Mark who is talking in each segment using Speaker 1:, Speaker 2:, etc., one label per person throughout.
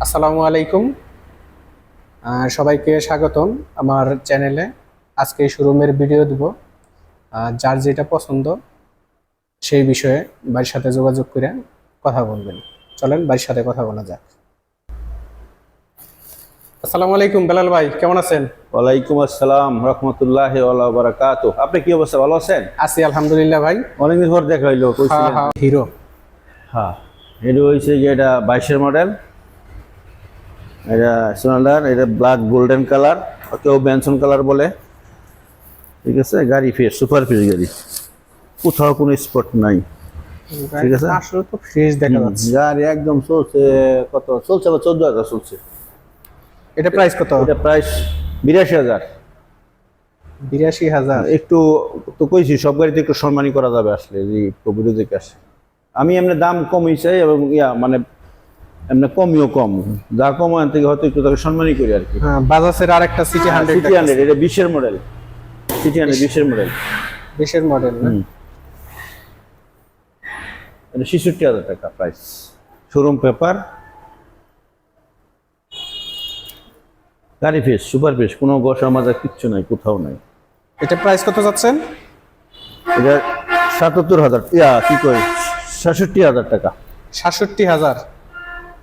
Speaker 1: আসসালামু আলাইকুম। সবাইকে স্বাগতম আমার চ্যানেলে। আজকে শোরুমের ভিডিও দেব। যার যেটা পছন্দ সেই বিষয়ে ভাইয়ের সাথে যোগাযোগ করে কথা বলবেন। চলেন ভাইয়ের সাথে কথা বলা যাক। আসসালামু আলাইকুম বেলাল ভাই, কেমন আছেন?
Speaker 2: ওয়ালাইকুম আসসালাম রাহমাতুল্লাহি ওয়া বারাকাতুহু। আপনি কি অবস্থা, ভালো আছেন?
Speaker 1: আছি আলহামদুলিল্লাহ ভাই।
Speaker 2: অনেকদিন পর দেখা হইলো, কইছিলেন।
Speaker 1: হিরো।
Speaker 2: হ্যাঁ, এটা হইছে যে এটা 22 এর মডেল। এটা সোনালার, এটা ব্ল্যাক গোল্ডেন কালার, কেউ বেনসন কালার বলে। ঠিক আছে, গাড়ি ফ্রেশ, সুপার ফ্রেশ গাড়ি, কোথাও কোনো স্পট নাই। ঠিক আছে,
Speaker 1: আসলে তো ফ্রেশ দেখা যাচ্ছে।
Speaker 2: গাড়ি একদম চলছে, কত চলছে? 14,000 চলছে।
Speaker 1: এটা প্রাইস কত?
Speaker 2: এটা প্রাইস 82,000।
Speaker 1: 82,000।
Speaker 2: একটু তো কইছি, সব গাড়িতে একটু সম্মানী করা যাবে আসলে, যে প্রভিড দিকে আসে। আমি এমনি দাম কমই চাই এবং মানে এমনি কমিও কম, যা কম ওখান থেকে হয়তো একটু তাকে সম্মানই করি আর কি।
Speaker 1: হ্যাঁ, বাজাজের আরেকটা সিটি 100।
Speaker 2: সিটি 100, এটা 20 এর মডেল। সিটি 100 20 এর মডেল।
Speaker 1: 20 এর মডেল না?
Speaker 2: এটা 66,000 টাকা প্রাইস, শোরুম পেপার, গাড়ি ফ্রেশ, সুপার ফ্রেশ, কোনো বসা মাজা কিচ্ছু নাই, কোথাও নাই।
Speaker 1: এটা প্রাইস কত যাচ্ছেন?
Speaker 2: এটা 77,000, কি কই 66,000 টাকা।
Speaker 1: 67,000।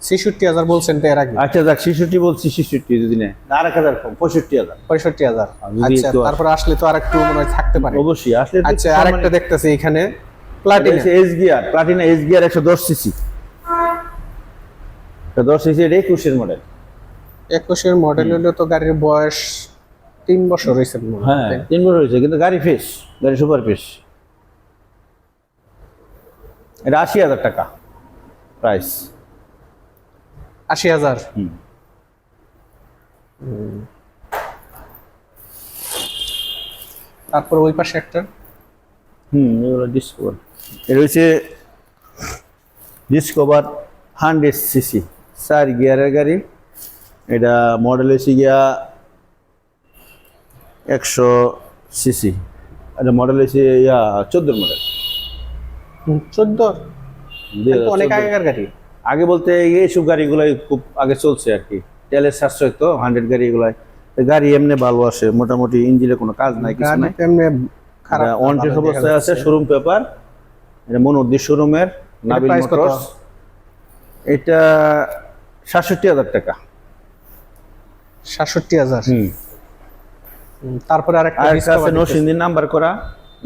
Speaker 1: 66,000 বলছেন তো এর আগে।
Speaker 2: আচ্ছা যাক, 66 বলছি, 66 যদি নেয় আর 1,000 কম, 65,000।
Speaker 1: 65,000।
Speaker 2: যদি
Speaker 1: আচ্ছা,
Speaker 2: একটু
Speaker 1: তারপর আসলে তো আরেকটু মনে হয় থাকতে পারে।
Speaker 2: অবশ্যই আসলে।
Speaker 1: আচ্ছা, আরেকটা দেখতেছি এখানে Platina
Speaker 2: S gear, Platina S gear 110 CC. 110 CC, এটা 21 এর মডেল।
Speaker 1: 21 এর মডেল হলো তো গাড়ির বয়স 3 বছর হয়েছে মনে হয়।
Speaker 2: হ্যাঁ, 3 বছর হয়েছে, কিন্তু গাড়ি ফ্রেশ, গাড়ি সুপার ফ্রেশ। এটা 80,000 টাকা প্রাইস।
Speaker 1: 80,000। তারপর ওই পাশে একটা
Speaker 2: এগুলো ডিসকভার। এটা হচ্ছে ডিসকভার 100 সিসি, 4 গিয়ারের গাড়ি। এটা মডেল হচ্ছে গিয়া 100 সিসি। এটা মডেল হচ্ছে 14 মডেল।
Speaker 1: 14। অনেক আগেকার গাড়ি।
Speaker 2: আগে বলতে এইসব গাড়িগুলাই খুব আগে চলছে আর কি, তেলের সাশ্রয় তো 100 গাড়ি এগুলাই। গাড়ি এমনি ভালো আসে, মোটামুটি ইঞ্জিনে কোনো কাজ নাই, কিছু নাই,
Speaker 1: এমনি খারাপ
Speaker 2: অন টেস্ট অবস্থায় আছে। শোরুম পেপার, এটা মনোদ্দি শোরুমের, নাবিল মোটরস। এটা 67,000 টাকা।
Speaker 1: 67,000। তারপরে আরেকটা
Speaker 2: আছে নরসিংদী নাম্বার করা,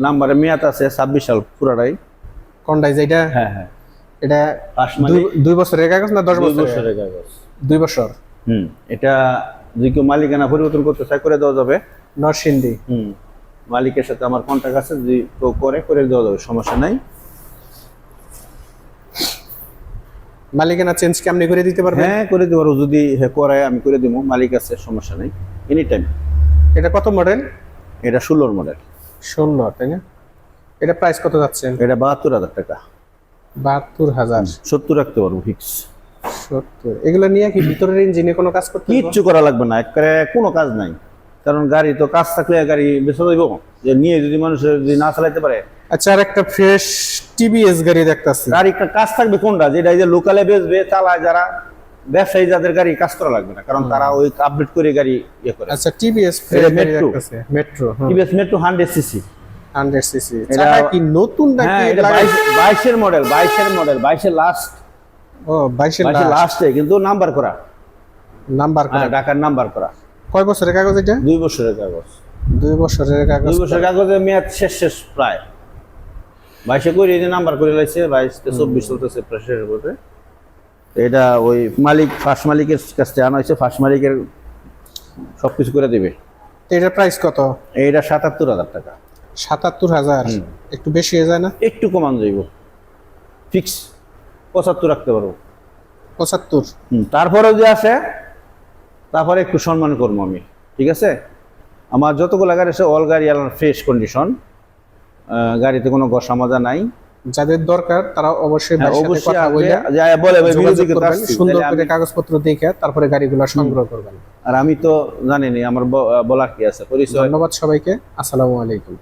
Speaker 2: নাম্বারের মেয়াদ আছে 26 সাল পুরাটাই।
Speaker 1: কোনটাই যেটা?
Speaker 2: হ্যাঁ হ্যাঁ,
Speaker 1: এটা 2 বছরের কাগজ না 10 বছরের
Speaker 2: কাগজ?
Speaker 1: 2 বছর।
Speaker 2: এটা যদি কেউ মালিকানা পরিবর্তন করতে চায় করে দেওয়া যাবে।
Speaker 1: নরসিংদী।
Speaker 2: মালিকের সাথে আমার কন্ট্যাক্ট আছে, যদি কেউ করে দেওয়া যাবে, সমস্যা নাই।
Speaker 1: মালিকানা চেঞ্জ কি আপনি করে দিতে পারবেন?
Speaker 2: হ্যাঁ, করে দিতে পারবো, যদি করে আমি করে দিব, মালিক আছে, সমস্যা নাই, এনি টাইম।
Speaker 1: এটা কত মডেল?
Speaker 2: এটা 16 মডেল।
Speaker 1: 16, তাই না? এটা প্রাইস কত যাচ্ছে?
Speaker 2: এটা 72,000 টাকা।
Speaker 1: 72,000।
Speaker 2: 70 রাখতে পারবো ফিক্স।
Speaker 1: 70। এগুলো নিয়ে কি ভিতরের ইঞ্জিনে কোনো কাজ করতে হবে?
Speaker 2: কিচ্ছু করা লাগবে না, একবারে কোনো কাজ নাই। কারণ গাড়ি তো কাজ থাকলে গাড়ি বেচা যাইব, যে নিয়ে যদি মানুষ যদি না চালাইতে পারে।
Speaker 1: আচ্ছা, আর একটা ফ্রেশ টিভিএস গাড়ি দেখতাছি।
Speaker 2: গাড়ি কাজ থাকবে কোনটা, যেটা এই যে লোকালে বেচবে, চালায় যারা, ব্যবসায়ী যাদের গাড়ি কাজ করা লাগবে না, কারণ তারা ওই আপডেট করে গাড়ি করে।
Speaker 1: আচ্ছা, TVS
Speaker 2: metro,
Speaker 1: metro
Speaker 2: TVS metro 100 CC.
Speaker 1: 100 CC. এটা কি নতুন নাকি?
Speaker 2: হ্যাঁ, এটা 22 এর মডেল, 22 এর মডেল, 22 এর লাস্ট।
Speaker 1: ও, 22 এর
Speaker 2: লাস্টে, কিন্তু নাম্বার করা।
Speaker 1: নাম্বার করা,
Speaker 2: ঢাকার নাম্বার করা।
Speaker 1: কয় বছরের কাগজ এটা?
Speaker 2: 2 বছরের কাগজ।
Speaker 1: 2 বছরের কাগজ।
Speaker 2: 2 বছরের কাগজের মেয়াদ শেষ প্রায়। 22 করে এই যে নাম্বার করে লাইছে, 22 তে 24 চলতেছে প্রেসারের উপরে। এটা ওই মালিক, ফার্স্ট মালিকের কাছ থেকে আনা হয়েছে, ফার্স্ট মালিকের সবকিছু করে দিবে।
Speaker 1: এটার প্রাইস কত?
Speaker 2: এইটা 77,000 টাকা।
Speaker 1: 77,000 একটু বেশি হয়ে যায় না?
Speaker 2: একটু কমান যাইব, ফিক্স 75 রাখতে পারবো।
Speaker 1: 75।
Speaker 2: তারপরে যদি আসে, তারপরে একটু সম্মান করবো আমি, ঠিক আছে? আমার যতগুলো গাড়ি আছে অল গাড়ি ফ্রেশ কন্ডিশন, গাড়িতে কোনো ঘষা মাজা নাই।
Speaker 1: যাদের দরকার তারা অবশ্যই
Speaker 2: কথা বলে
Speaker 1: সুন্দর করে কাগজপত্র দেখে তারপরে গাড়িগুলো সংগ্রহ করবেন।
Speaker 2: আর আমি তো জানি না আমার বলার কি আছে, পরিচয়।
Speaker 1: ধন্যবাদ সবাইকে। আসসালামু আলাইকুম।